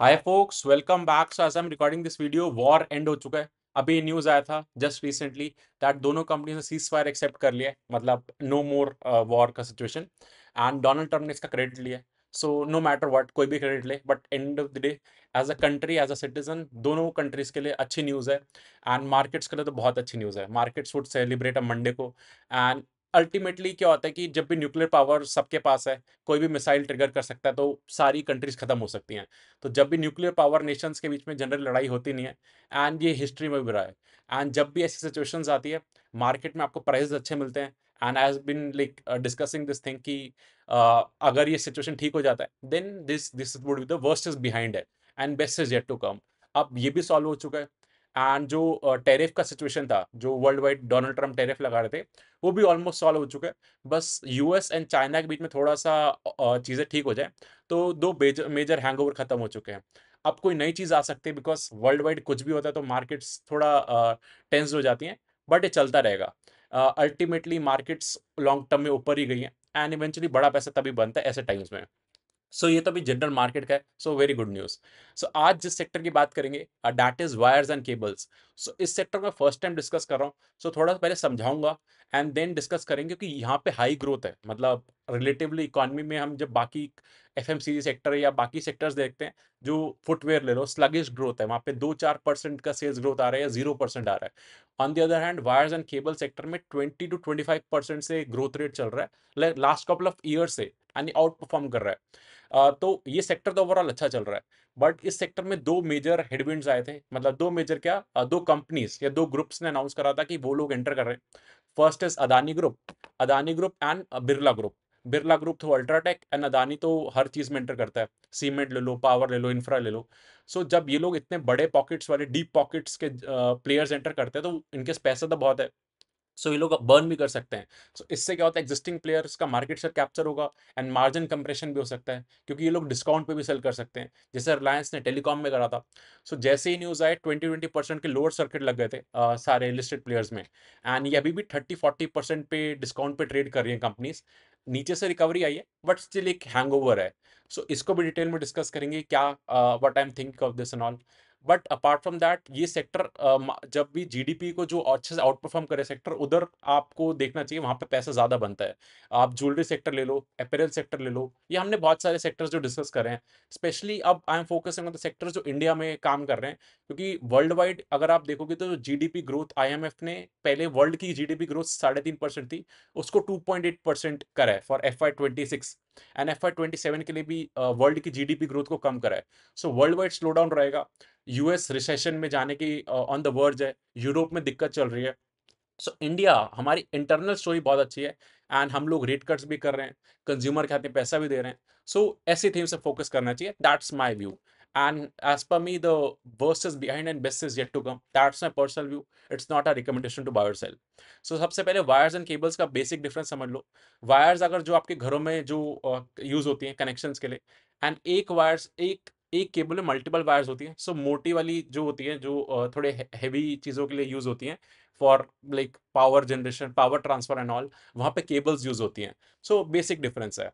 Hi folks, welcome back. So as I am recording this video, war end हो चुका है। अभी news आया था जस्ट रिसेंटली दैट दोनों कंपनी ने सीज फायर एक्सेप्ट कर लिया है, मतलब नो मोर वॉर का सिचुएशन। एंड डोनाल्ड ट्रम्प ने इसका क्रेडिट लिया है। सो नो मैटर व्हाट, कोई भी क्रेडिट ले, but end of the day as a country, as a citizen, दोनों कंट्रीज के लिए अच्छी न्यूज़ है। एंड मार्केट्स के लिए तो बहुत अच्छी न्यूज़ है। Markets would celebrate a Monday को। एंड अल्टीमेटली क्या होता है कि जब भी न्यूक्लियर पावर सबके पास है, कोई भी मिसाइल ट्रिगर कर सकता है, तो सारी कंट्रीज खत्म हो सकती हैं। तो जब भी न्यूक्लियर पावर नेशंस के बीच में जनरल लड़ाई होती नहीं है। एंड ये हिस्ट्री में भी रहा है। एंड जब भी ऐसी सिचुएशंस आती है, मार्केट में आपको प्राइसेस अच्छे मिलते हैं। And I have been like discussing this thing कि अगर ये सिचुएशन ठीक हो जाता है, then this would be the worst is behind है and best is yet to come. अब ये भी सॉल्व हो चुका है। एंड जो टेरिफ का सिचुएशन था, जो world wide Donald Trump tariff लगा रहे थे, वो भी ऑलमोस्ट सॉल्व हो चुका है। बस यूएस एंड चाइना के बीच में थोड़ा सा चीज़ें ठीक हो जाए, तो दो मेजर मेजर हैंगओवर खत्म हो चुके हैं। अब कोई नई चीज़ आ सकती है, बिकॉज वर्ल्ड वाइड कुछ भी होता है तो मार्केट्स थोड़ा टेंस हो जाती हैं। बट ये चलता रहेगा। अल्टीमेटली मार्केट्स लॉन्ग टर्म में ऊपर ही गई हैं। एंड इवेंचुअली बड़ा पैसा तभी बनता है ऐसे टाइम्स में। सो ये तो अभी जनरल मार्केट का है। So very good news. So आज जिस सेक्टर की बात करेंगे, that is wires and cables. So इस सेक्टर में फर्स्ट टाइम डिस्कस कर रहा हूँ। सो थोड़ा पहले समझाऊंगा एंड देन डिस्कस करेंगे, क्योंकि यहाँ पे हाई ग्रोथ है। मतलब रिलेटिवली इकोनॉमी में हम जब बाकी एफएमसीजी सेक्टर या बाकी सेक्टर्स देखते हैं, जो फुटवेयर ले लो, स्लगिश ग्रोथ है, वहाँ पे 2-4% का सेल्स ग्रोथ आ रहा है या 0% आ रहा है। On the other hand wires and cable sector में 20 to 25% से ग्रोथ रेट चल रहा है लास्ट कपल ऑफ ईयर से। यानी आउट परफॉर्म कर रहा है। तो ये सेक्टर तो ओवरऑल अच्छा चल रहा है। बट इस सेक्टर में दो मेजर हेडविंड्स आए थे। मतलब दो मेजर क्या, दो कंपनीज या दो ग्रुप्स ने अनाउंस करा था कि वो लोग एंटर कर रहे हैं। First is Adani group and Birla group. Birla group through UltraTech, and Adani तो हर चीज में एंटर करता है। सीमेंट ले लो, पावर ले लो, इंफ्रा ले लो। सो जब ये लोग इतने बड़े पॉकेट्स वाले, डीप पॉकेट्स के प्लेयर्स एंटर करते हैं, तो इनके पास पैसा तो बहुत है। सो ये लोग बर्न भी कर सकते हैं। सो इससे क्या होता है, एग्जिस्टिंग प्लेयर्स का मार्केट शेयर कैप्चर होगा। एंड मार्जिन कंप्रेशन भी हो सकता है, क्योंकि ये लोग डिस्काउंट पे भी सेल कर सकते हैं, जैसे रिलायंस ने टेलीकॉम में करा था। सो जैसे ही न्यूज़ आए, 20-20% के लोअर सर्किट लग गए थे सारे लिस्टेड प्लेयर्स में। एंड ये अभी भी 30-40% पे डिस्काउंट पे ट्रेड कर रही है कंपनीज। नीचे से रिकवरी आई है, बट स्टिल एक हैंगओवर है। सो इसको भी डिटेल में डिस्कस करेंगे, क्या what I am thinking of this and all. But apart from that, ये सेक्टर जब भी जीडीपी को जो अच्छे से आउट परफॉर्म करे सेक्टर, उधर आपको देखना चाहिए, वहां पे पैसा ज्यादा बनता है। आप ज्वेलरी सेक्टर ले लो, अपैरल सेक्टर ले लो, ये हमने बहुत सारे सेक्टर्स जो डिस्कस करे हैं। स्पेशली अब I am focusing on the sector जो इंडिया में काम कर रहे हैं, क्योंकि वर्ल्ड वाइड अगर आप देखोगे तो जीडीपी ग्रोथ आईएमएफ ने, पहले वर्ल्ड की जीडीपी ग्रोथ 3.5% थी, उसको 2.8% करा है फॉर FY 2026। एंड FY 2027 के लिए भी वर्ल्ड की जीडीपी ग्रोथ को कम करा है। So world wide slow down रहेगा। यूएस रिसेशन में जाने की ऑन द वर्ज है। यूरोप में दिक्कत चल रही है। सो इंडिया, हमारी इंटरनल स्टोरी बहुत अच्छी है। एंड हम लोग रेट कट्स भी कर रहे हैं, कंज्यूमर के हाथ में पैसा भी दे रहे हैं। सो ऐसी थीम से फोकस करना चाहिए, that's my view. And as per me, the worst is behind and best is yet to come, that's my personal view. It's not a recommendation to buy और सेल। सो सबसे पहले wires and cables का basic difference समझ लो। Wires अगर जो आपके घरों में जो यूज होती हैं कनेक्शंस के लिए, एंड एक वायर्स, एक एक केबल में मल्टीपल वायर्स होती हैं। सो मोटी वाली जो होती है, जो थोड़े हैवी चीज़ों के लिए यूज होती हैं, for like power generation, power transfer and all, वहाँ पे केबल्स यूज होती हैं। सो बेसिक डिफरेंस है।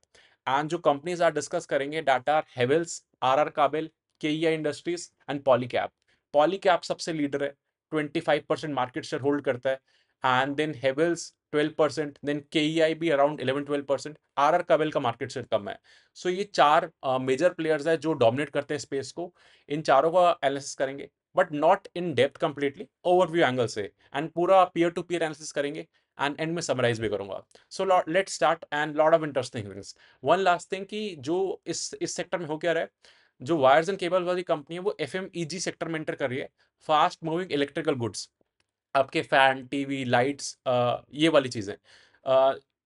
एंड जो कंपनीज आज डिस्कस करेंगे, डाटा are Havells, RR Kabel, KEI industries and Polycab. Polycab सबसे लीडर है, 25% मार्केट शेयर होल्ड करता है। And then Havells 12%, then KEI भी अराउंड 11-12%। RR काबिल का मार्केट शेयर कम है। सो ये चार मेजर प्लेयर्स है जो डोमिनेट करते हैं स्पेस को। इन चारों का एनालिसिस करेंगे, but not in depth completely, overview angle से। एंड पूरा पीयर टू पीयर एनालिसिस करेंगे। एंड एंड में समराइज भी करूंगा। So let's start, and lot of interesting things. One last thing कि जो इस सेक्टर में हो क्या रहा है, जो वायर्स एंड केबल वाली कंपनी है, वो FMEG सेक्टर में एंटर कर रही है। फास्ट मूविंग इलेक्ट्रिकल गुड्स, आपके फैन, टीवी, लाइट्स, ये वाली चीजें।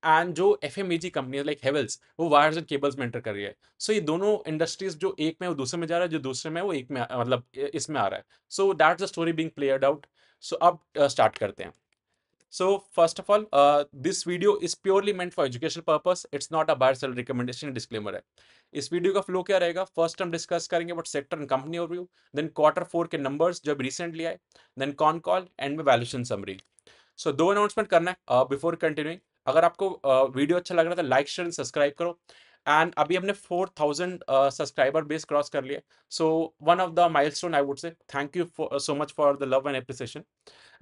एंड जो FMEG कंपनी है लाइक हेवल्स, वो वायर्स एंड केबल्स में एंटर कर रही है। सो ये दोनों इंडस्ट्रीज, जो एक में वो दूसरे में जा रहा है, जो दूसरे में वो एक में मतलब इसमें आ रहा है। So that's the story being played out. So अब स्टार्ट करते हैं। So first of all, this video is purely meant for educational purpose. It's not a buy or sell recommendation, disclaimer है। इस वीडियो का फ्लो क्या रहेगा, first हम discuss करेंगे about sector and company overview, then Q4 के numbers जो recently आए, देन कॉन कॉल, एंड में वैल्यूएशन समरी। सो दो अनाउंसमेंट करना है बिफोर कंटिन्यूइंग। अगर आपको वीडियो अच्छा लग रहा है तो लाइक शेयर एंड सब्सक्राइब करो। एंड अभी हमने 4000 सब्सक्राइबर बेस क्रॉस कर लिया। So one of the milestone I would से, thank you so much for the love and appreciation.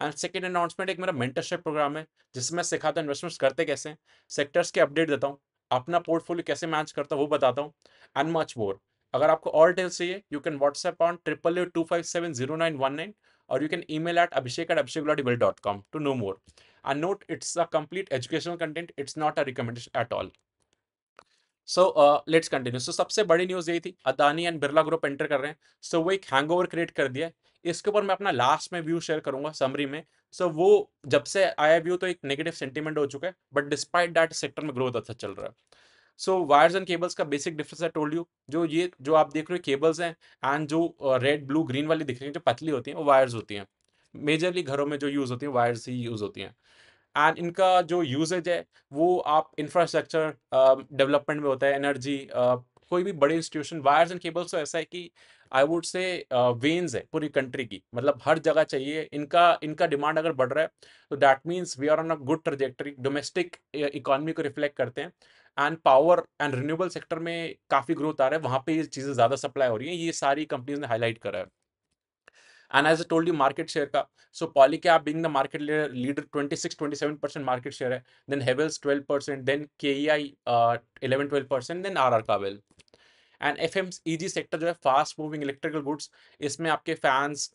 And second announcement, एक मेरा मेंटरशिप प्रोग्राम है जिसमें मैं सिखाता हूँ इन्वेस्टमेंट्स करते कैसे हैं, सेक्टर्स के अपडेट देता हूँ, अपना पोर्टफोलियो कैसे मैनेज करता हूँ वो बताता हूँ, एंड मच मोर। अगर आपको और डिटेल्स चाहिए, यू कैन व्हाट्सएप ऑन 8825700919, और you can email at abhishek@abhishekgulati.com to know more. And note, it's a complete educational content, it's not a recommendation at all. So let's continue. So सबसे बड़ी news यही थी, Adani and Birla group enter कर रहे हैं। सो वो एक हैंगओवर क्रिएट कर दिया है। इसके ऊपर मैं अपना लास्ट में व्यू शेयर करूंगा समरी में। सो वो जब से आया व्यू तो एक नेगेटिव सेंटीमेंट हो चुका है, बट डिस्पाइट दैट सेक्टर में ग्रोथ अच्छा चल रहा है। सो वायर्स एंड केबल्स का basic difference I told you, जो आप देख रहे हो केबल्स हैं, एंड जो रेड ब्लू ग्रीन वाली दिख रही है जो पतली होती हैं वो वायर्स होती हैं। मेजरली घरों में जो यूज़ होती हैं वायर्स ही यूज़ होती हैं। एंड इनका जो यूजेज है वो आप इंफ्रास्ट्रक्चर डेवलपमेंट में होता है, एनर्जी, कोई भी बड़े इंस्टीट्यूशन, वायर्स एंड केबल्स तो ऐसा है कि आई वुड से वेन्स है पूरी कंट्री की, मतलब हर जगह चाहिए इनका। इनका डिमांड अगर बढ़ रहा है तो that means we are on a good trajectory, domestic economy को रिफ्लेक्ट करते हैं। And power and renewable sector में काफ़ी ग्रोथ आ रहा है, वहाँ पे ये चीज़ें ज़्यादा सप्लाई हो रही हैं, ये सारी कंपनीज ने हाईलाइट करा है। And as I told you, market share का, so Polycab being the market leader, 26-27% market share है, then Havells 12%, then KEI 11-12%, then RR Kabel. And FMEG sector जो है, फास्ट मूविंग इलेक्ट्रिकल गुड्स, इसमें आपके fans,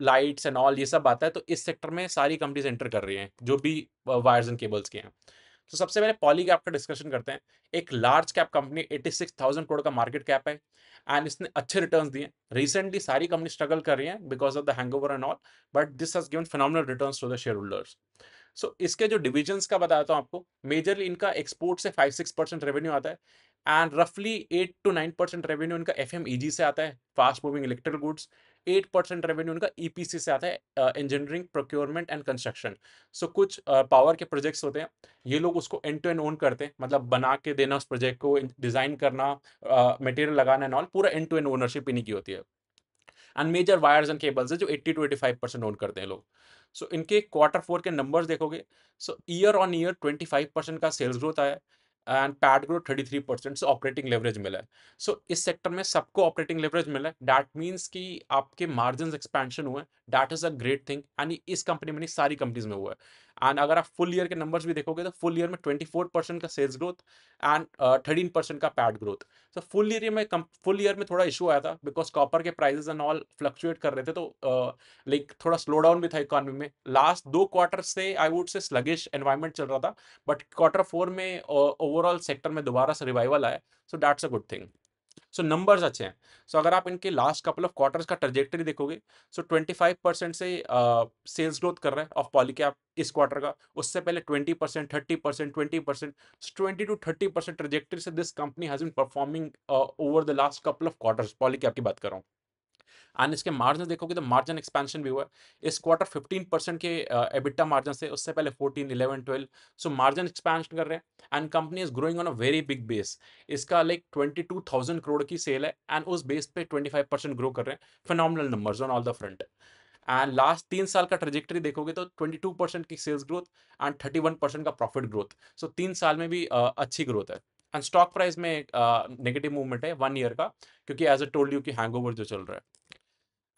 lights and all ये सब आता है, तो इस सेक्टर में सारी कंपनीज एंटर कर रही हैं जो भी वायर्स एंड केबल्स के हैं। तो सबसे पहले पॉलीकैप का डिस्कशन करते हैं। एक लार्ज कैप कंपनी, 86,000 करोड़ का मार्केट कैप है, एंड इसने अच्छे रिटर्न्स दिए। रिसेंटली सारी कंपनी स्ट्रगल कर रही हैं because of the hangover and all, but this has given phenomenal returns to the shareholders. So इसके जो डिविजन्स का बताता हूँ आपको, मेजरली इनका एक्सपोर्ट से 5-6% रेवेन्यू आता है, एंड रफली 8-9% रेवेन्यू इनका FMEG से आता है, fast moving electrical goods. 8% revenue इनका EPC से आता है, इंजीनियरिंग प्रोक्योरमेंट एंड कंस्ट्रक्शन। सो कुछ पावर के प्रोजेक्ट्स होते हैं, ये लोग उसको एंड टू एंड ओन करते हैं, मतलब बना के देना उस प्रोजेक्ट को, डिजाइन करना, मटेरियल लगाना एंड ऑल, पूरा एंड टू एंड ओनरशिप इन्हीं की होती है। And major wires and cables है जो 80-85% ओन करते हैं लोग। सो इनके Q4 के नंबर्स देखोगे, सो ईयर ऑन ईयर 25% का सेल्स ग्रोथ आया है, एंड पैट ग्रोथ 33% से ऑपरेटिंग लेवरेज मिला है। सो इस सेक्टर में सबको ऑपरेटिंग लेवरेज मिला है, दैट मीन्स कि आपके मार्जिन एक्सपेंशन हुए, that is a great thing, and इस कंपनी में नहीं सारी कंपनीज में हुआ है। एंड अगर आप फुल ईयर के नंबर्स भी देखोगे तो फुल ईयर में 24% का सेल्स ग्रोथ एंड 13% का पैट ग्रोथ। तो फुल ईयर में थोड़ा इशू आया था बिकॉज कॉपर के प्राइसेस एंड ऑल फ्लक्चुएट कर रहे थे, तो लाइक थोड़ा स्लो डाउन भी था इकोनॉमी में। लास्ट 2 क्वार्टर से आई वुड से स्लगिश एनवायरमेंट चल रहा था, बट Q4 में ओवरऑल सेक्टर में दोबारा से रिवाइवल आया, so that's a good thing. So numbers अच्छे हैं। सो अगर आप इनके लास्ट कपल ऑफ क्वार्टर्स का ट्रजेक्टरी देखोगे, सो 25% से सेल्स ग्रोथ कर रहा है ऑफ पॉलीकैप इस क्वार्टर का, उससे पहले 20%, 30%, 20%, 20-30% ट्रजेक्टरी से this company has been performing over the last couple of quarters, Polycab की बात कर रहा हूँ। एंड इसके मार्जिन देखोगे तो मार्जिन एक्सपेंशन भी हुआ है। इस क्वार्टर 15% के एबिटा मार्जिन से, उससे पहले 14, 11, 12, सो मार्जिन एक्सपेंशन कर रहे हैं, and company is growing on a very big base. इसका लाइक 22,000 करोड़ की सेल है, एंड उस बेस पे 25% ग्रो कर रहे हैं। Phenomenal numbers on all the front. And last 3 साल का ट्रेजेक्टरी देखोगे तो 22% की सेल्स ग्रोथ एंड 31% का प्रॉफिट ग्रोथ। सो 3 साल में भी अच्छी ग्रोथ है। एंड स्टॉक प्राइस में नेगेटिव मूवमेंट है 1 ईयर का, क्योंकि एज ए टोल्ड यू कि हैंगओवर जो चल रहा है।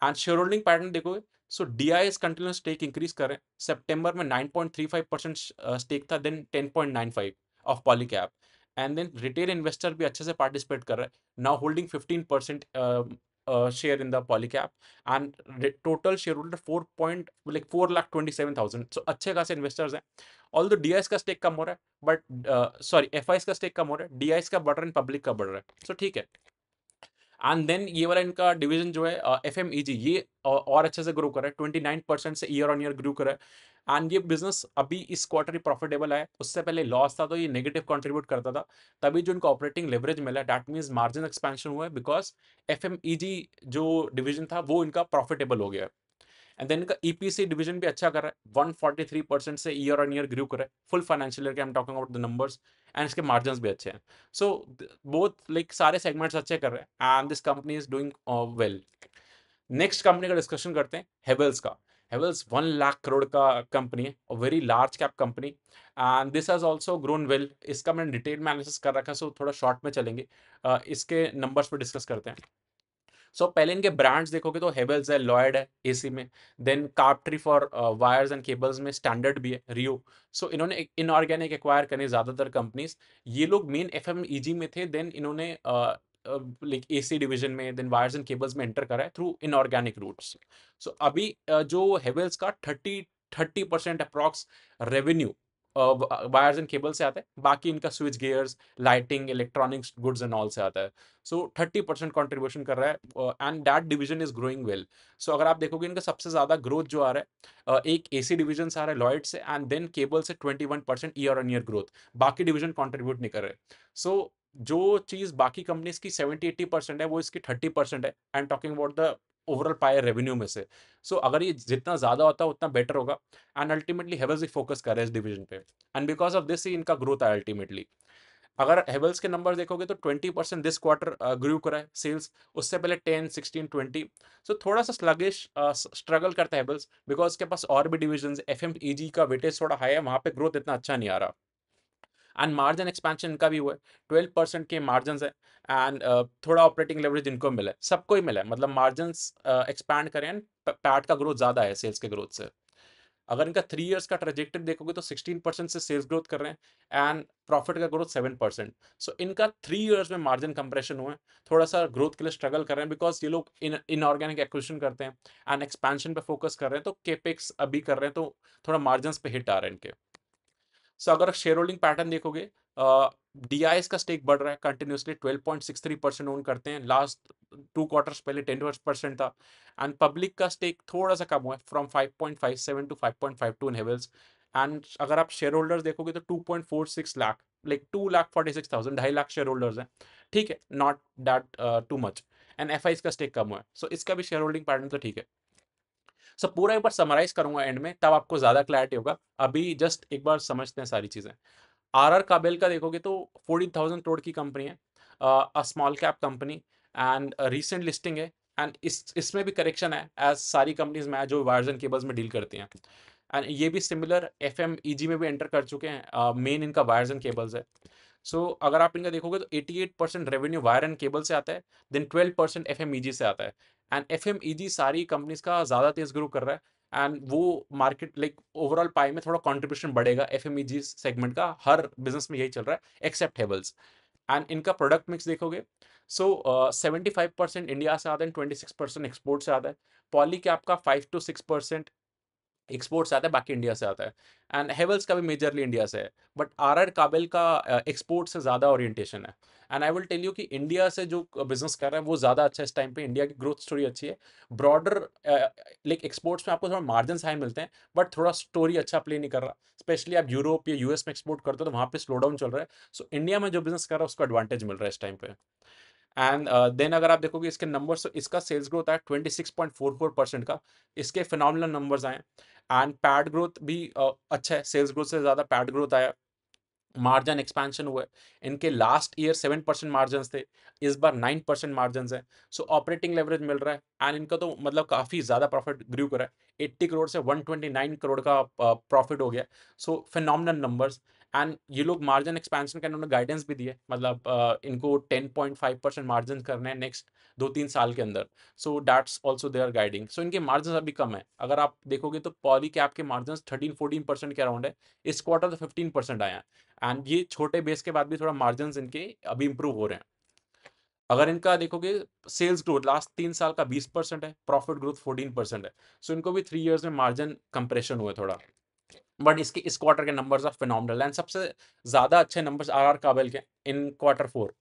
एंड शेयर होल्डिंग पैटर्न देखोगे, so DIS continues stake increase कर रहे हैं। सितंबर में 9.35% स्टेक था, then 10.95 of Polycab, and then retail investor भी अच्छे से पार्टिसिपेट कर रहा है, now holding 15% share in the Polycab, and total share holder 4,27,000, सो अच्छे खासे इन्वेस्टर्स हैं। ऑल द DIS का स्टेक कम हो रहा है, बट सॉरी FIs का स्टेक कम हो रहा है, DIS का बढ़ रहा है, पब्लिक का बढ़ रहा है, सो ठीक है। एंड देन ये वाला इनका डिवीजन जो है FMEG, ये और अच्छे से ग्रो कर रहा है, 29% से ईयर ऑन ईयर ग्रो कर रहा है। एंड ये बिजनेस अभी इस क्वार्टर ही प्रॉफिटेबल है, उससे पहले लॉस था तो ये नेगेटिव कंट्रीब्यूट करता था, तभी जो इनको ऑपरेटिंग लेवरेज मिला, दैट मीन्स मार्जिन एक्सपेंशन हुआ है, बिकॉज FMEG जो डिवीजन था वो इनका प्रॉफिटेबल हो गया है। एंड देन इनका EPC डिवीजन भी अच्छा कर रहा है, 143% से ईयर ऑन ईयर ग्रो कर रहा है, फुल फाइनेंशियल ईयर के I am talking about the numbers, and इसके मार्जिन्स भी अच्छे हैं। सो बोथ लाइक सारे सेगमेंट्स अच्छे कर रहे हैं, and this company is doing well. Next company का डिस्कशन करते हैं, हेवल्स का। हेवल्स 1 लाख करोड़ का कंपनी है, very large cap company, and this has also grown well. इसका मैंने डिटेल में एनालिसिस कर रखा है, सो थोड़ा शॉर्ट में चलेंगे। इसके नंबर्स पे डिस्कस करते हैं। सो पहले इनके ब्रांड्स देखोगे तो हेवेल्स है, लॉयड है एसी में, देन कार्पट्री फॉर वायर्स एंड केबल्स में स्टैंडर्ड भी है, रियो। सो इन्होंने इनऑर्गेनिक एक्वायर करने ज़्यादातर कंपनीज। ये लोग मेन एफएमईजी में थे, देन इन्होंने लाइक एसी डिवीजन में, देन वायर्स एंड केबल्स में एंटर करा है थ्रू इनऑर्गेनिक रूट्स। सो अभी जो हेवेल्स का 30% approx revenue wires and cable से आता है, बाकी इनका switchgears, lighting, electronics goods and all से आता है। सो 30% कॉन्ट्रीब्यूशन कर रहा है, and that division is growing well. So अगर आप देखोगे इनका सबसे ज्यादा ग्रोथ जो आ रहा है, एक एसी डिवीजन से आ रहा है लॉयड से, एंड देन केबल से 21% ईयर ऑन ईयर ग्रोथ। बाकी डिवीजन कॉन्ट्रीब्यूट नहीं कर रहे। सो जो चीज बाकी कंपनीज की 70-80% है, वो इसकी 30% है, and talking about the overall पायर रेवेन्यू में से। सो अगर ये जितना ज्यादा होता है उतना बेटर होगा, and ultimately Havells he focus कर रहे हैं इस डिवीजन पे, and because of this he इनका ग्रोथ है अल्टीमेटली। अगर हेवल्स के नंबर देखोगे तो 20% दिस क्वार्टर ग्रू करा है सेल्स, उससे पहले 10, 16, 20। सो थोड़ा सा स्लगिश स्ट्रगल करता है हेवल्स, बिकॉज के पास और भी डिविजन, एफएमईजी का वेटेज थोड़ा हाई है, वहां पे ग्रोथ इतना अच्छा नहीं आ रहा। एंड मार्जिन एक्सपेंशन इनका भी हुआ है, 12% के मार्जिन है, एंड थोड़ा ऑपरेटिंग लेवरेज इनको मिला है, सबको ही मिला है, मतलब मार्जिन एक्सपैंड करें, एंड पैट का ग्रोथ ज्यादा है सेल्स के ग्रोथ से। अगर इनका 3 इयर्स का ट्रेजेक्टरी देखोगे तो 16% से सेल्स ग्रोथ कर रहे हैं, एंड प्रॉफिट का ग्रोथ 7%। सो इनका 3 इयर्स में मार्जिन कंप्रेशन हुआ है, थोड़ा सा ग्रोथ के लिए स्ट्रगल कर रहे हैं, बिकॉज ये लोग इनऑर्गेनिक एक्विजिशन करते हैं एंड एक्सपेंशन पे फोकस कर रहे हैं, तो केपेक्स अभी कर रहे हैं, तो थोड़ा मार्जिन पे हिट आ रहे हैं इनके। सो अगर शेयर होल्डिंग पैटर्न देखोगे, डीआईएस का स्टेक बढ़ रहा है कंटिन्यूसली, 12.63% ओन करते हैं, लास्ट 2 क्वार्टर्स पहले 10% था। एंड पब्लिक का स्टेक थोड़ा सा कम हुआ है, from 5.57 to 5.52 in Havells. And अगर आप शेयर होल्डर्स देखोगे तो 2.46 lakh, like 2,46,000, 2.5 lakh share holders हैं। ठीक है, not that too much. And F का स्टेक कम हुआ है, सो इसका भी शेयर होल्डिंग पैटर्न तो ठीक है। सब पूरा एक बार समराइज करूंगा एंड में, तब आपको ज्यादा क्लैरिटी होगा। अभी जस्ट एक बार समझते हैं सारी चीजें। आरआर काबेल का देखोगे तो 14,000 करोड़ की कंपनी है, a small cap company, and recent listing है। एंड इसमें भी करेक्शन है, एज सारी कंपनीज में जो वायर्स एंड केबल्स में डील करती हैं। एंड ये भी सिमिलर एफएमईजी में भी एंटर कर चुके हैं, मेन इनका वायर्स एंड केबल्स है। सो अगर आप इनका देखोगे तो 88% रेवेन्यू वायर एंड केबल से आता है, देन 12% एफएमईजी से आता है। एंड एफएमईजी सारी कंपनीज का ज्यादा तेज ग्रो कर रहा है, एंड वो मार्केट लाइक ओवरऑल पाई में थोड़ा कंट्रीब्यूशन बढ़ेगा एफएमईजी सेगमेंट का, हर बिजनेस में यही चल रहा है एक्सेप्ट हेवल्स। एंड इनका प्रोडक्ट मिक्स देखोगे, सो 75% इंडिया से आता है, 26% एक्सपोर्ट से आता है। पॉली कैप का 5 to 6% एक्सपोर्ट से आता है, बाकी इंडिया से आता है। एंड हेवल्स का भी मेजरली इंडिया से है, बट आरआर काबिल का एक्सपोर्ट से ज़्यादा ओरिएंटेशन है। And I will tell you कि इंडिया से जो बिजनेस कर रहा है वो ज़्यादा अच्छा है इस टाइम पे, इंडिया की ग्रोथ स्टोरी अच्छी है। ब्रॉडर लाइक एक्सपोर्ट्स में आपको थोड़ा मार्जिन हाई मिलते हैं, बट थोड़ा स्टोरी अच्छा प्ले नहीं कर रहा। स्पेशली आप यूरोप या यूएस में एक्सपोर्ट करते हो तो वहाँ पे स्लो डाउन चल रहा है। सो इंडिया में जो बिजनेस कर रहा है उसको एडवांटेज मिल रहा है इस टाइम पे। एंड देन अगर आप देखोगे इसके नंबर्स, तो इसका सेल्स ग्रोथ आया 26.44% का, इसके फिनोमिनल नंबर्स आए। एंड पैड ग्रोथ भी अच्छा है, सेल्स ग्रोथ से ज़्यादा पैड ग्रोथ आया। मार्जिन एक्सपेंशन हुआ है, इनके लास्ट ईयर 7% मार्जिन थे, इस बार 9% मार्जिन है। सो ऑपरेटिंग लेवरेज मिल रहा है, एंड इनका तो मतलब काफी ज्यादा प्रॉफिट ग्रू करा है, 80 करोड़ से 129 करोड़ का प्रॉफिट हो गया। सो फिनोमिनल नंबर्स। एंड ये लोग मार्जिन एक्सपेंशन का इन्होंने गाइडेंस भी दिया है, मतलब इनको 10.5% मार्जिन करने हैं नेक्स्ट 2-3 साल के अंदर। So that's also their guiding. So इनके मार्जिन अभी कम है, अगर आप देखोगे तो पॉली कैप के मार्जिन 13-14% के अराउंड है, इस क्वार्टर तो 15% आया है। एंड ये छोटे बेस के बाद भी थोड़ा मार्जिन इनके अभी इंप्रूव हो रहे हैं। अगर इनका देखोगे, सेल्स ग्रोथ लास्ट 3 साल का 20% है, प्रॉफिट ग्रोथ 14% है। सो इनको भी 3 इयर्स में मार्जिन कंप्रेशन हुआ है थोड़ा, बट इसके इस क्वार्टर के नंबर्स आर फिनोमिनल, एंड सबसे ज्यादा अच्छे नंबर्स आर काबिल के इन quarter 4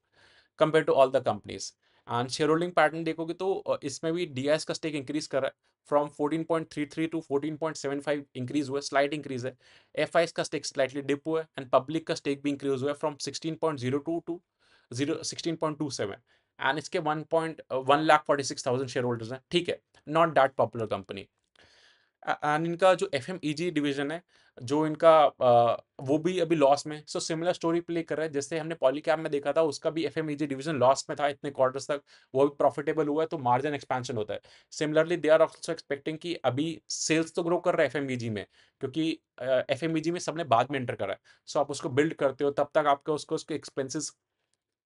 compare to all the companies. And share holding pattern देखोगे तो इसमें भी डीआईएस का स्टेक इंक्रीज कर रहा है, फ्रॉम 14.33 टू 14.75 इंक्रीज हुआ है, स्लाइट इंक्रीज है। एफआईएस का स्टेक स्लाइटली डिप हुआ है, एंड पब्लिक का स्टेक भी इंक्रीज हुआ है, फ्रॉम 16.02 टू 16.27। एंड इसके 1.1 लाख 46,000 शेयर होल्डर्स हैं, ठीक है, not that popular company. And इनका जो एफएमईजी डिवीजन है, जो इनका वो भी अभी लॉस में, सो सिमिलर स्टोरी प्ले कर रहा है जैसे हमने पॉलीकैब में देखा था, उसका भी एफएमईजी डिवीजन लॉस में था इतने क्वार्टर्स तक, वो भी प्रॉफिटेबल हुआ है तो मार्जिन एक्सपेंशन होता है। Similarly they are also expecting कि अभी सेल्स तो ग्रो कर रहा है एफएमईजी में, क्योंकि एफएमईजी में सबने बाद में एंटर करा है, सो आप उसको बिल्ड करते हो तब तक आपके उसको उसके एक्सपेंसेस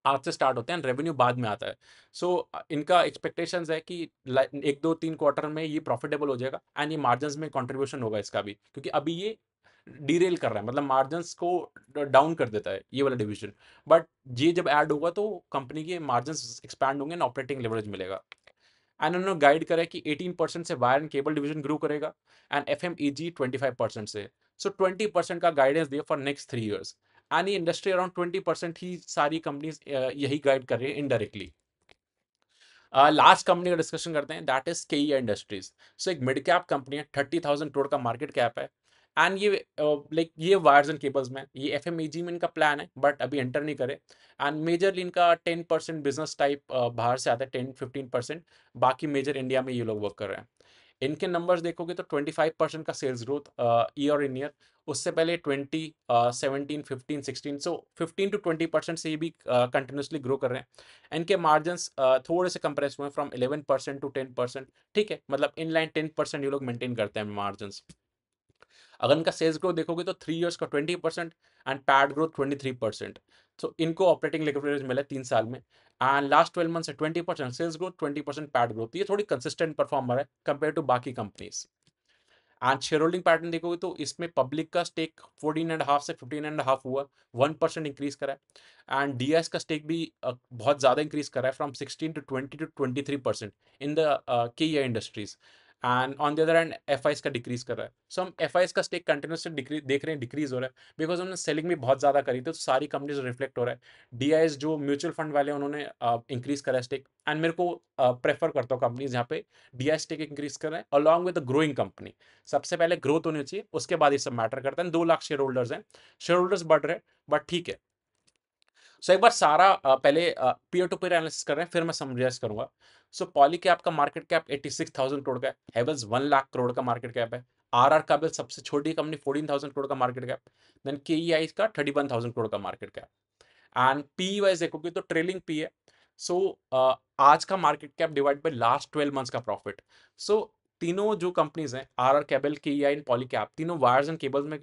आज से स्टार्ट होते हैं, रेवेन्यू बाद में आता है। सो इनका एक्सपेक्टेशंस है कि एक दो तीन क्वार्टर में ये प्रॉफिटेबल हो जाएगा एंड ये मार्जिन्स में कंट्रीब्यूशन होगा इसका भी, क्योंकि अभी ये डीरेल कर रहा है, मतलब मार्जिन्स को डाउन कर देता है ये वाला डिवीजन, बट ये जब ऐड होगा तो कंपनी के मार्जिन्स एक्सपैंड होंगे एंड ऑपरेटिंग लेवरेज मिलेगा। एंड उन्होंने गाइड करा है कि 18% से wire and cable division grow करेगा एंड एफएमईजी 25% से। सो 20% का गाइडेंस दिया फॉर नेक्स्ट 3 ईयर्स, एंड ये इंडस्ट्री अराउंड 20% ही सारी कंपनीज यही गाइड कर रही है इनडायरेक्टली। लास्ट कंपनी का डिस्कशन करते हैं, दैट इज केईआ इंडस्ट्रीज। सो एक मिड कैप कंपनी है, 30,000 करोड़ का मार्केट कैप है, एंड ये लाइक ये वायर्स एंड केबल्स में, ये एफएमईजी में इनका प्लान है बट अभी एंटर नहीं करे। एंड मेजरली इनका 10% बिजनेस टाइप बाहर से आता है, 10-15%, बाकी मेजर इंडिया में ये लोग वर्क कर रहे हैं। इनके नंबर्स देखोगे तो 25% का sales growth year in year, उससे पहले 20, 17, 15, 16, सो 15 to 20% से ये भी कंटिन्यूसली ग्रो कर रहे हैं। इनके मार्जिन्स थोड़े से कंप्रेस हुए फ्रॉम 11% to 10%, ठीक है, मतलब इन लाइन 10% ये लोग मेंटेन करते हैं मार्जिन्स। अगर इनका सेल्स ग्रोथ देखोगे तो 3 ईयर्स का 20% एंड पैड ग्रोथ 23%। तो इनको ऑपरेटिंग लेवरेज मिला है 3 साल में, एंड लास्ट 12 मंथ से 20% सेल्स ग्रोथ, 20% पैड ग्रोथ, ये थोड़ी कंसिस्टेंट परफॉर्मर है कंपेयर टू बाकी companies. And share holding pattern देखोगे तो इसमें पब्लिक का स्टेक 14.5 से 15.5 हुआ, 1% इंक्रीज करा है, एंड डीएस का स्टेक भी बहुत ज़्यादा इंक्रीज करा है, from 16 to 20 to 23% in the key industries. And on the other hand F का डिक्रीज कर रहा है। सो हम एफ का स्टेक कंटिन्यूसली डिक्रीज देख रहे हैं, डिक्रीज हो रहा है बिकॉज उन्होंने सेलिंग भी बहुत ज़्यादा करी थी, तो सारी कंपनीज रिफ्लेक्ट हो रहा है। डीआईएस जो म्यूचुअल फंड वाले हैं उन्होंने इंक्रीज करा है स्टेक, एंड मेरे को प्रेफर करता हूँ कंपनीज यहाँ पे डीआईएस स्टेक इंक्रीज कर रहे हैं अलॉन्ग विद ग्रोइंग कंपनी। सबसे पहले ग्रोथ होनी चाहिए, उसके बाद ये सब मैटर करता है। 2 लाख शेयर होल्डर्स हैं, शेयर होल्डर्स बढ़ रहे हैं बट ठीक है। सो एक बार सारा पहले पीयर टू पीयर एनालिसिस कर रहे हैं, फिर मैं समराइज करूंगा। सो पॉलीकैब का मार्केट कैप 86,000 करोड़ का है, हेवल्स 1 लाख करोड़ का मार्केट कैप है, आरआर काबिल सबसे छोटी कंपनी 14,000 करोड़ का मार्केट कैप, देन केईआई का 31,000 करोड़ का market cap. And P wise देखोगे तो ट्रेलिंग पी है। सो आज का market cap divide by last 12 months का प्रॉफिट। सो तीनों जो कंपनीज हैं, आर आर केबल, के ई आई एंड पॉलीकैब, तीनों वायर्स एंड केबल्स में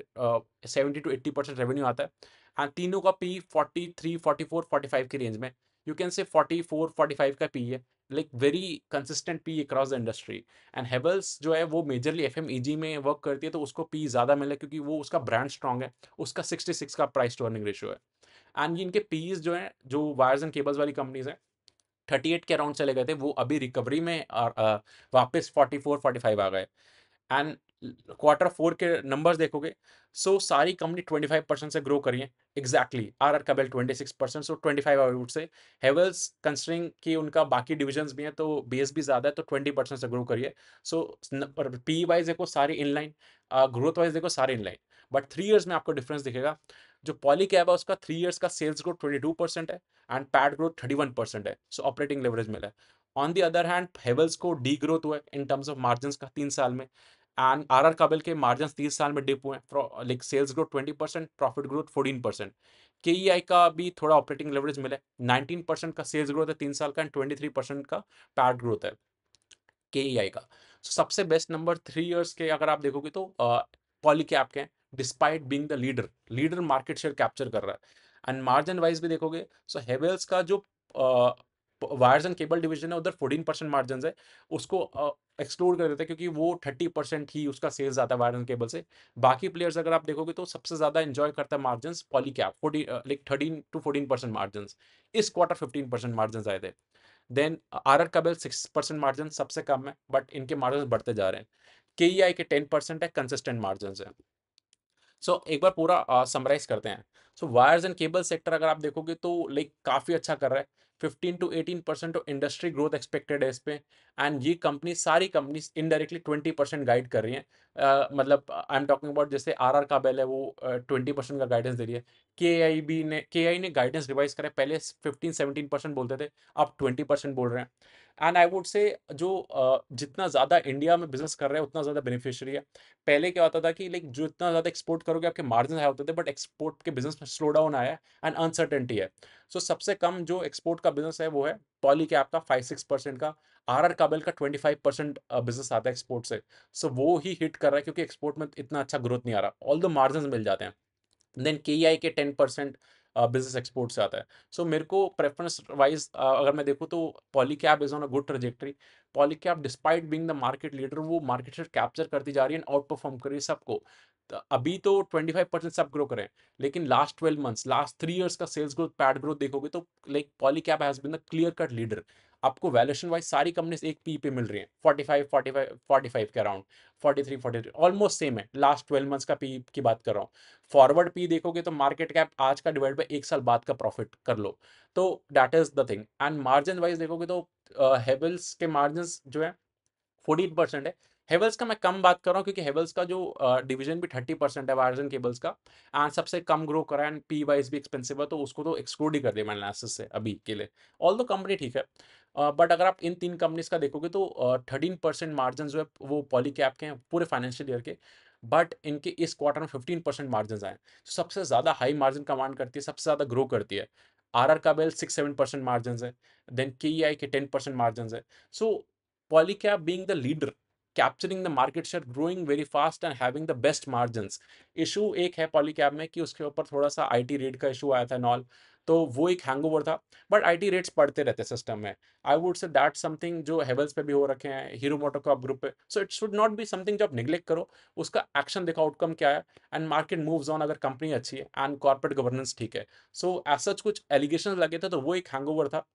70 to 80% रेवेन्यू आता है, एंड तीनों का पी 43, 44, 45 की रेंज में, यू कैन से 44, 45 का पी है, like very consistent P across the industry. And Havells जो है वो मेजरली एफएमईजी में वर्क करती है, तो उसको पी ज़्यादा मिला क्योंकि वो उसका ब्रांड स्ट्रॉन्ग है, उसका 66 का प्राइस टू अर्निंग रेशियो है। एंड ये इनके पीज जो हैं, जो वायर्स एंड केबल्स वाली कंपनीज हैं, 38 के अराउंड चले गए थे, वो अभी रिकवरी में और वापस 44-45 आ गए। एंड Q4 के नंबर्स देखोगे, सो सारी कंपनी 25% से ग्रो करी है, exactly R R Kabel 26%, so 25 I would say. Havells considering कि उनका बाकी डिविजन्स भी हैं तो बेस भी ज़्यादा है, तो 20% से ग्रो करी है। सो पी वाइज देखो सारे इनलाइन, ग्रोथ वाइज देखो सारे इनलाइन, बट 3 ईयर्स में आपको डिफरेंस दिखेगा। जो पॉलीकैब है उसका 3 ईयर्स का सेल्स ग्रोथ 22% है एंड पैड ग्रोथ 31% है, सो ऑपरेटिंग लेवरेज मिला है। On the other hand Havells को डी ग्रोथ हुआ है इन टर्म्स ऑफ मार्जिन का 3 साल में, एंड आर आर काबिल के मार्जिन 30 साल में डिप हुए हैं, like sales growth 20%, profit growth 14%। K ई आई का भी थोड़ा ऑपरेटिंग लेवरेज मिला है, 19% का सेल्स ग्रोथ है 3 साल का, एंड 23% का पैड ग्रोथ है के ई आई का। So, सबसे बेस्ट नंबर 3 ईयर्स के अगर आप देखोगे तो पॉलीकैब के हैं, despite being the leader, leader market share capture कर रहा है। एंड मार्जिन वाइज भी देखोगे, सो हेवेल्स का जो वायर्स एंड केबल डिवीजन है उधर 14% मार्जिन है, उसको एक्सक्लूड कर देते हैं क्योंकि वो 30% ही उसका सेल्स आता है वायर एंड केबल से। बाकी प्लेयर्स अगर आप देखोगे तो सबसे ज्यादा एंजॉय करता है मार्जिन पॉलीकैब, 13 to 14% मार्जिन। इस क्वार्टर 15% मार्जिन आए थे। Then R R Kabel 6% margin सबसे कम है, बट इनके मार्जिन बढ़ते जा रहे हैं। के ई आई के 10% है, कंसिस्टेंट मार्जिन है। सो एक बार पूरा समराइज करते हैं। सो वायर्स एंड केबल सेक्टर अगर आप देखोगे तो लाइक काफ़ी अच्छा कर रहा है, 15 to 18% तो इंडस्ट्री ग्रोथ एक्सपेक्टेड है इस पे। एंड ये कंपनी, सारी कंपनी इनडायरेक्टली 20% गाइड कर रही हैं, मतलब आई एम टॉकिंग अबाउट जैसे आर आर का बेल है वो 20% का गाइडेंस दे रही है, के आई ने गाइडेंस रिवाइज करा है, पहले 15-17% बोलते थे, अब 20% बोल रहे हैं। एंड आई वुड से जो जितना ज़्यादा इंडिया में बिजनेस कर रहे हैं उतना ज़्यादा बेनिफिशियरी है। पहले क्या होता था कि लाइक जो इतना ज़्यादा एक्सपोर्ट करोगे आपके मार्जिन हाई होते थे, बट एक्सपोर्ट के बिजनेस में स्लो डाउन आया है एंड अनसर्टेनिटी है। सो सबसे कम जो एक्सपोर्ट का बिजनेस है वो है पॉलीकैब का 5-6% का, आर काबेल का 25% बिजनेस आता है एक्सपोर्ट से। सो वो ही हिट कर रहा है क्योंकि एक्सपोर्ट में इतना अच्छा ग्रोथ नहीं आ रहा, ऑल द मार्जिन मिल जाते हैं। देन के के 10% बिजनेस एक्सपोर्ट से आता है। सो मेरे को प्रेफरेंस वाइज अगर मैं देखूँ तो Polycab is on a good trajectory. Polycab despite being the market leader वो मार्केट शेयर कैप्चर करती जा रही है, आउट परफॉर्म कर रही है सबको। अभी तो 25% सब ग्रो करें, लेकिन लास्ट 12 मंथ्स, लास्ट 3 ईयर्स का सेल्स ग्रोथ, पैड ग्रोथ देखोगे तो like Polycab has been the clear cut leader. आपको वैल्यूएशन वाइज सारी कंपनीज एक पी पे मिल रही हैं, 45 के अराउंड, 43 ऑलमोस्ट सेम है। लास्ट 12 मंथ्स का पी की बात कर रहा हूँ। फॉरवर्ड पी देखोगे तो मार्केट कैप आज का डिवाइड बाय 1 साल बाद का प्रॉफिट कर लो, तो that is the thing. And margin wise देखोगे तो हेवल्स के मार्जिन जो है 14% है। हेवल्स का मैं कम बात कर रहा हूँ क्योंकि हेवल्स का जो डिवीजन भी 30% है वायर्स एंड केबल्स का, एंड सबसे कम ग्रो करा है, एंड पी वाइज भी एक्सपेंसिव है, तो उसको तो एक्सक्लूड ही कर दिया मैंने एनालिसिस से अभी के लिए। ऑल दो कंपनी ठीक है, बट अगर आप इन 3 कंपनीज का देखोगे तो 13% मार्जिन जो है वो पॉलीकैब के हैं पूरे फाइनेंशियल ईयर के, बट इनके इस क्वार्टर में 15% मार्जिन आए। तो सबसे ज्यादा हाई मार्जिन कमांड करती है, सबसे ज्यादा ग्रो करती है। का बेल 6-7% मार्जिन है, देन के 10% मार्जिन है। सो Polycab being the leader, capturing the market share, growing very fast and having the best margins. Issue एक है पॉलीकैब में कि उसके ऊपर थोड़ा सा आईटी रेट का इशू आया था नॉल, तो वो एक हैंगओवर था, बट आईटी रेट्स बढ़ते रहते हैं सिस्टम में। आई वुड से दैट समथिंग जो हेवल्स पे भी हो रखे हैं, हीरो मोटोकॉर्प ग्रुप पे, so it should not be something जो आप निगलेक्ट करो, उसका एक्शन देखो आउटकम क्या है, एंड मार्केट मूव्स ऑन अगर कंपनी अच्छी है एंड कॉर्पोरेट गवर्नेंस ठीक है। सो एज सच कुछ एलिगेशन लगे थे तो वो एक हैंगओवर था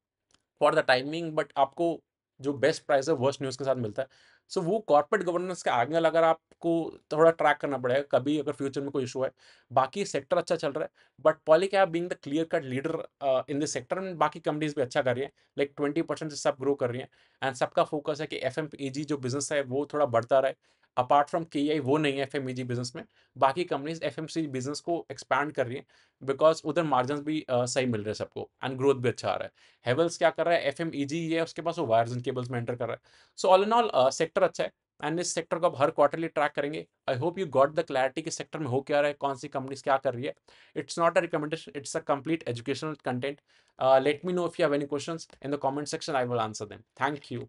फॉर द टाइमिंग, बट आपको जो बेस्ट प्राइस है वर्स्ट न्यूज़ के साथ मिलता है। सो वो कॉर्पोरेट गवर्नेंस के एंगल अगर आपको थोड़ा ट्रैक करना पड़ेगा कभी अगर फ्यूचर में कोई इशू है। बाकी सेक्टर अच्छा चल रहा है, but Polycab being the clear cut leader in this sector में, बाकी कंपनीज भी अच्छा कर रही है, लाइक 20% से सब ग्रो कर रही है, एंड सबका फोकस है कि एफ जो बिजनेस है वो थोड़ा बढ़ता रहे। अपार्ट फ्रॉम के वो नहीं है एफ बिजनेस में, बाकी कंपनीज एफ बिजनेस को एक्सपैंड कर रही है, बिकॉज उधर मार्जिन भी सही मिल रहे हैं सबको एंड ग्रोथ भी अच्छा आ रहा है। हेवल्स क्या कर रहा है, ये उसके पास वो वायर्स एंड केबल्स में एंटर कर रहा है। So all in all sector अच्छा है, एंड इस सेक्टर को आप हर क्वार्टरली ट्रैक करेंगे। I hope you got the clarity कि सेक्टर में हो क्या रहा है, कौन सी कंपनीज क्या कर रही है। It's not a recommendation, it's a complete educational content. Let me know if you have any questions in the comment section, I will answer them. Thank you.